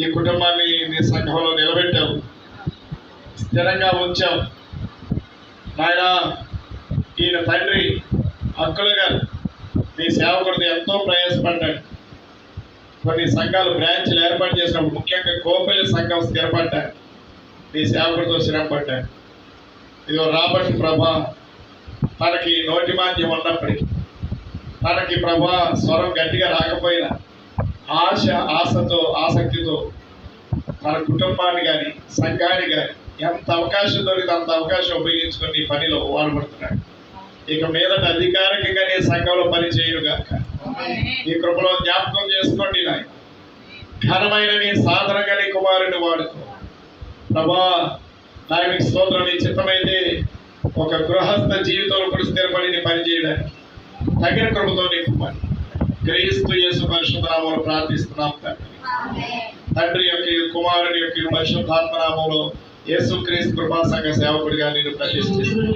ఈ కుటుంబాన్ని నీ సంఘంలో నిలబెట్టావు, స్థిరంగా ఉంచావు నాయన. ఈయన తండ్రి హక్కులు గారు నీ సేవకుడిని ఎంతో ప్రయాసపడ్డాడు. కొన్ని సంఘాలు బ్రాంచ్లు ఏర్పాటు చేసినప్పుడు ముఖ్యంగా కోపల్లి సంఘం స్థిరపడ్డాడు, నీ సేవకుడితో స్థిరపడ్డాడు. ఇదిగో రాబట్టి ప్రభా, తనకి నోటి మాధ్యం ఉన్నప్పటికీ, తనకి ప్రభా స్వరం గట్టిగా రాకపోయినా ఆశతో ఆసక్తితో తన కుటుంబాన్ని కానీ సంఘాన్ని కానీ ఎంత అవకాశం దొరికితే అంత అవకాశం ఉపయోగించుకొని నీ పనిలో వాడబడుతున్నాడు. ఇక మీదట అధికారికంగా నీ సంఘంలో పని చేయడుగాక నీ కృపలో జ్ఞాపకం చేసుకోండి నాయన. ఘనమైన నీ సాధనంగా నీ కుమారుని వాడుకో ప్రభా. నాయనకి స్తోత్రం. నీ చిత్తమైతే ఒక గృహస్థ జీవితంలో కూడా స్థిరపడి నీ పని చేయడానికి తగిన కృపతో నీ కుమారు క్రీస్తు యేసు పరిశుద్ధ నామములో ప్రార్థిస్తున్నాం తండ్రి. యొక్క కుమారుని యొక్క పరిశుద్ధాత్మ నామములో యేసు క్రీస్తు కృపా సంఘ సేవకుడిగా నేను ప్రతిష్ఠిస్తున్నాను.